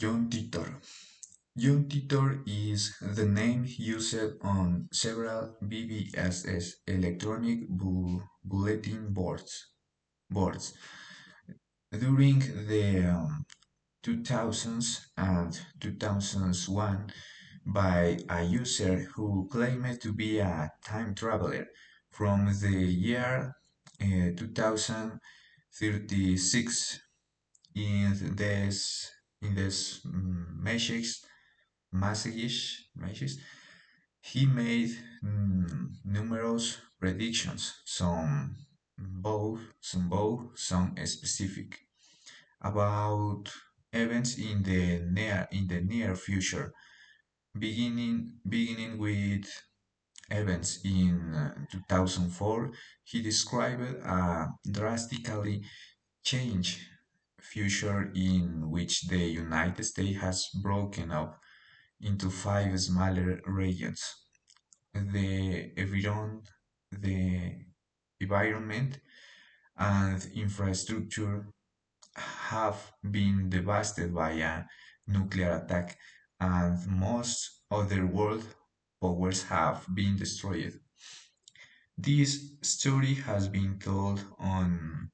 John Titor. John Titor is the name used on several BBSS electronic bulletin boards during the 2000s and 2001 by a user who claimed to be a time traveler from the year 2036. In this messages, he made numerous predictions, some specific, about events in the near future, beginning with events in 2004. He described a drastically changed future in which the United States has broken up into five smaller regions. The the environment and infrastructure have been devastated by a nuclear attack, and most other world powers have been destroyed. This story has been told on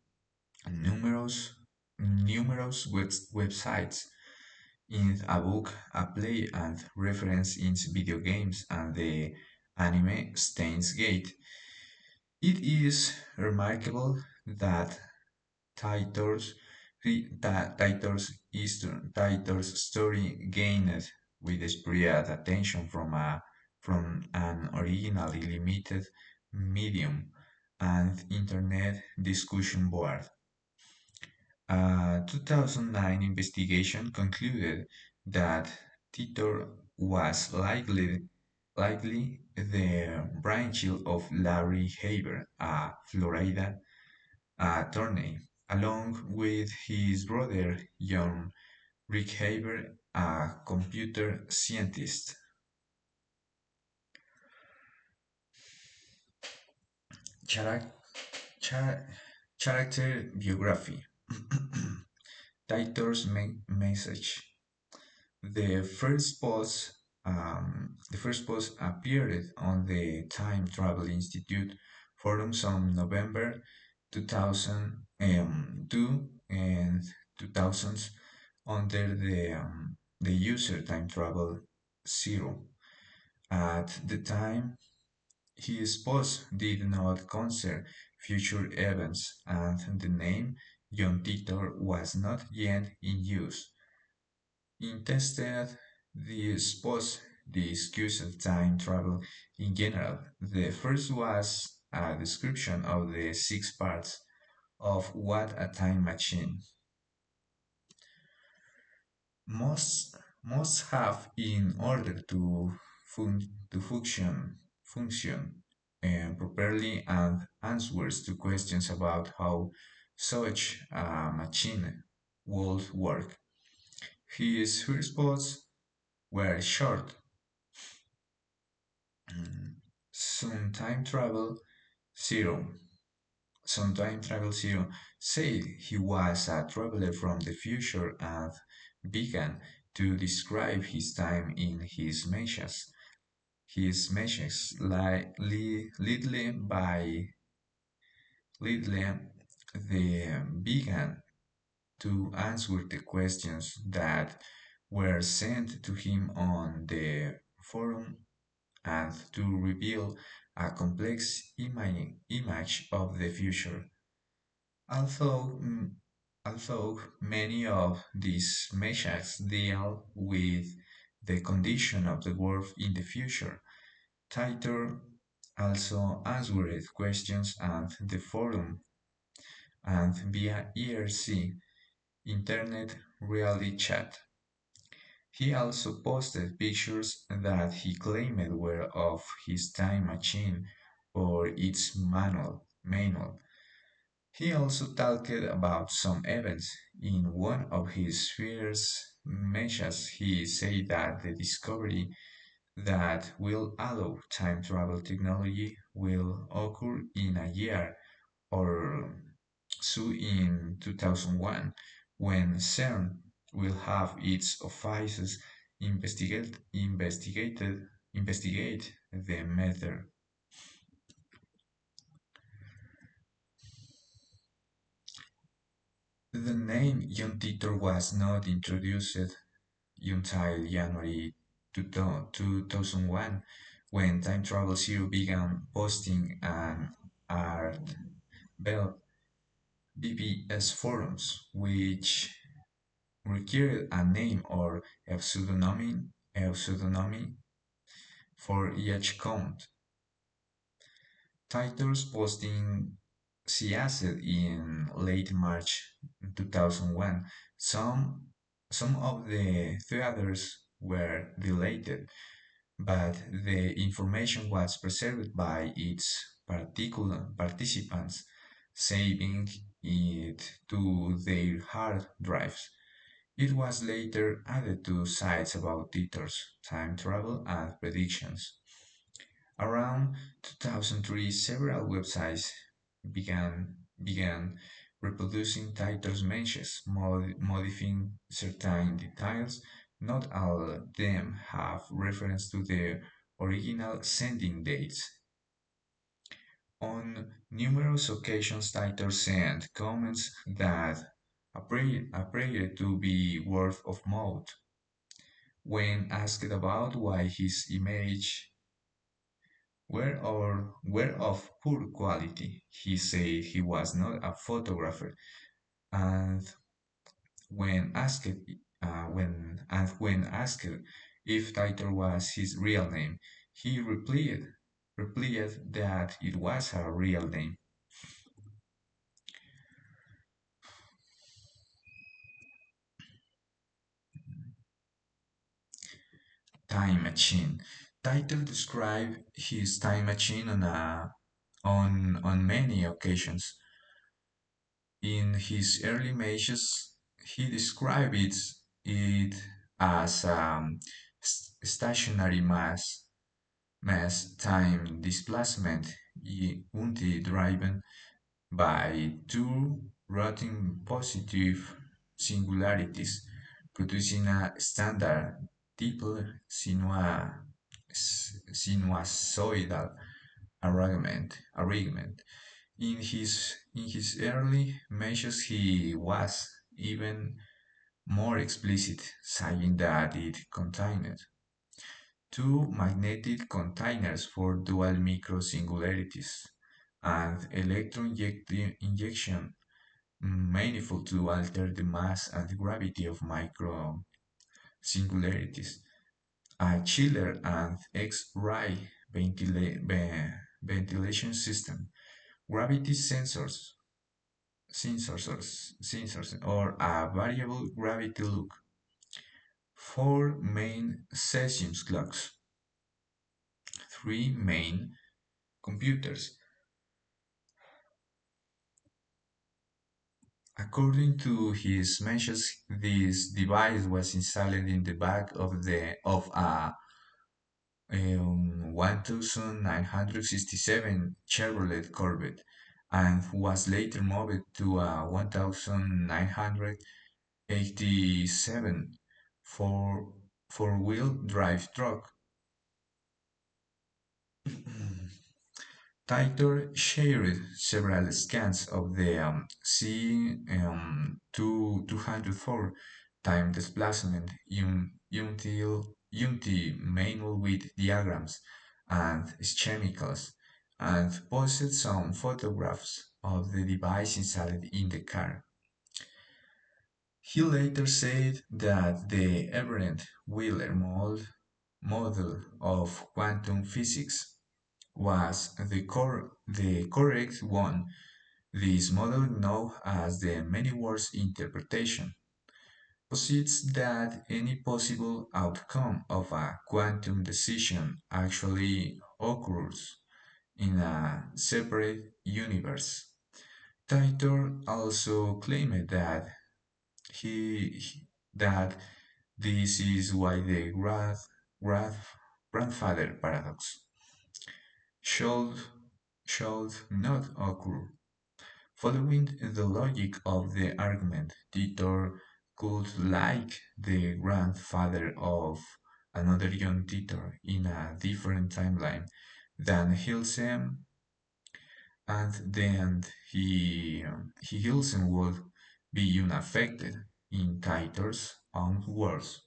numerous websites, in a book, a play, and reference in video games and the anime Steins Gate. It is remarkable that Titor's Titor's story gained widespread attention from an originally limited medium and internet discussion board. A 2009 investigation concluded that Titor was likely the brainchild of Larry Haber, a Florida attorney, along with his brother John Rick Haber, a computer scientist. Charac- char- Character biography. Titor's message. The first post appeared on the Time Travel Institute forums on November 2002 and 2000s under the user Time Travel Zero. At the time, his post did not concern future events, and the name John Titor was not yet in use. Instead, this post discussed time travel in general. The first was a description of the six parts of what a time machine must have in order to function properly, and answers to questions about how such a machine would work. His first posts were short. Some time travel zero. Some time travel zero said he was a traveler from the future and began to describe his time in his messages. His messages little they began to answer the questions that were sent to him on the forum, and to reveal a complex image of the future. Although, although many of these messages deal with the condition of the world in the future, Titor also answered questions on the forum and via IRC, Internet Reality Chat. He also posted pictures that he claimed were of his time machine or its manual. He also talked about some events. In one of his first messages, he said that the discovery that will allow time travel technology will occur in a year or so in 2001, when CERN will have its offices investigate the matter. The name Young Titor was not introduced until January 2001 when Time Travel Zero began posting an art bell BBS forums, which required a name or a pseudonym for each account. Titles posting ceased in late March 2001. Some of the theaters were deleted, but the information was preserved by its particular participants, saving it to their hard drives. It was later added to sites about Titor's time travel and predictions. Around 2003, several websites began reproducing Titor's messages, modifying certain details. Not all of them have reference to the original sending dates. On numerous occasions, Titor sent comments that appeared to be word of mouth. When asked about why his image were of poor quality, he said he was not a photographer, and when asked if Titor was his real name, he replied that it was a real name. Time machine. Titor described his time machine on many occasions. In his early messages, he described it as stationary mass time displacement unity driven by two rotating positive singularities, producing a standard Dipler sinusoidal arrangement. In his early measures, he was even more explicit, saying that it contained two magnetic containers for dual microsingularities and electron injection manifold to alter the mass and gravity of micro singularities. A chiller and X-ray ventilation system, gravity sensors, or a variable gravity look. Four main cesium clocks, three main computers. According to his mentions, this device was installed in the back of a 1967 Chevrolet Corvette and was later moved to a 1987 four, four-wheel drive truck. Titor shared several scans of the C204 time displacement unity manual with diagrams and schemicals, and posted some photographs of the device installed in the car. He later said that the Everett Wheeler model of quantum physics was the correct one. This model, known as the many words interpretation, posits that any possible outcome of a quantum decision actually occurs in a separate universe. Titor also claimed he that this is why the grad, grandfather paradox should, should not occur. Following the logic of the argument, Titor could like the grandfather of another young Titor in a different timeline than Hilsem, and then he Hilsem would be unaffected in Titor's own words.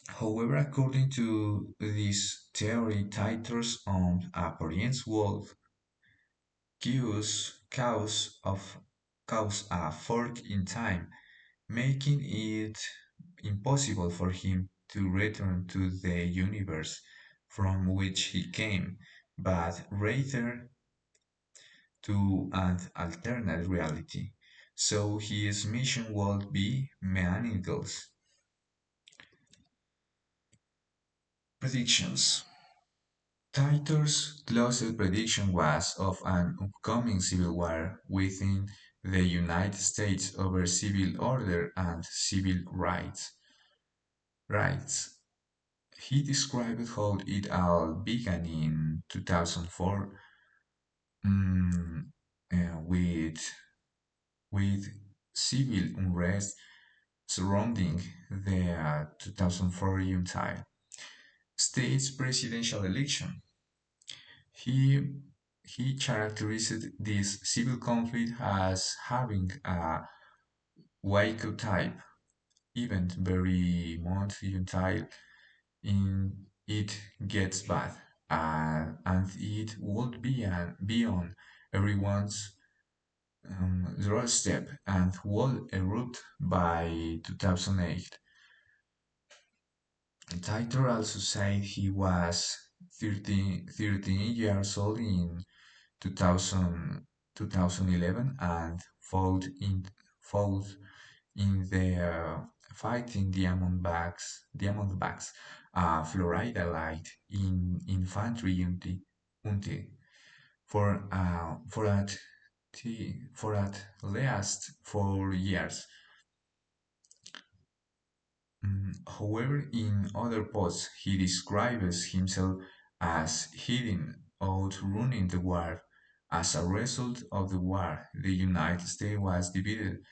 However, according to this theory, Titor's own appearance would cause cause a fork in time, making it impossible for him to return to the universe from which he came, but rather to an alternate reality. So his mission would be meaningful. Predictions. Titor's closest prediction was of an upcoming civil war within the United States over civil order and civil rights. He described how it all began in 2004 mm, with civil unrest surrounding the 2004 United States presidential election. He he characterized this civil conflict as having a Waco type event very much until in it gets bad, and it would be beyond everyone's doorstep and would erupt by 2008. Titor also said he was 13 years old in 2000, 2011 and fought in the fighting Diamondbacks, Florida Light in infantry unit for at least 4 years. However, in other posts, he describes himself as heading out running the war. As a result of the war, the United States was divided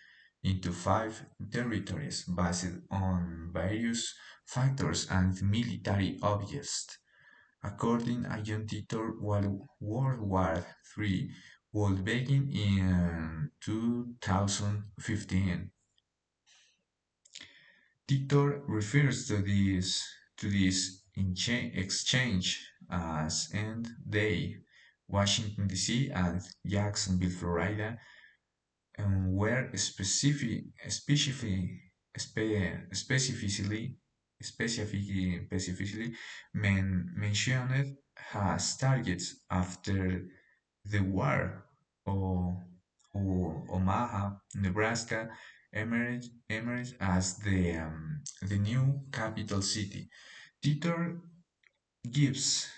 into five territories based on various factors and military objects. According to John Titor, World War III would begin in 2015. Titor refers to this exchange as End Day. Washington D.C. and Jacksonville, Florida, were specifically specifically mentioned as targets after the war. O, Omaha, Nebraska emerged as the new capital city. Titor gives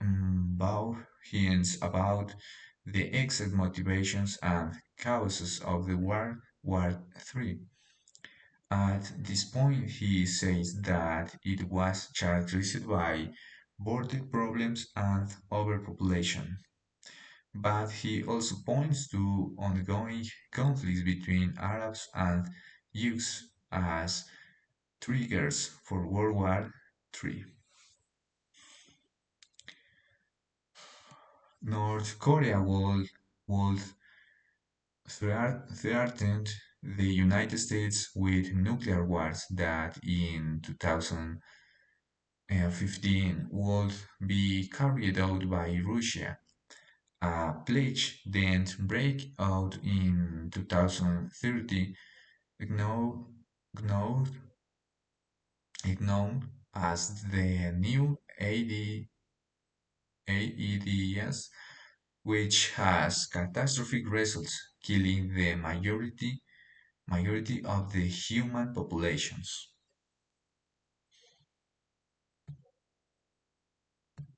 both hints about the exact motivations and causes of the War III. At this point, he says that it was characterized by border problems and overpopulation. But he also points to ongoing conflicts between Arabs and Jews as triggers for World War III. North Korea would threatened the United States with nuclear wars that in 2015 would be carried out by Russia. A pledge then break out in 2030, ignored, ignored, ignored as the new AEDS, which has catastrophic results, killing the majority of the human populations.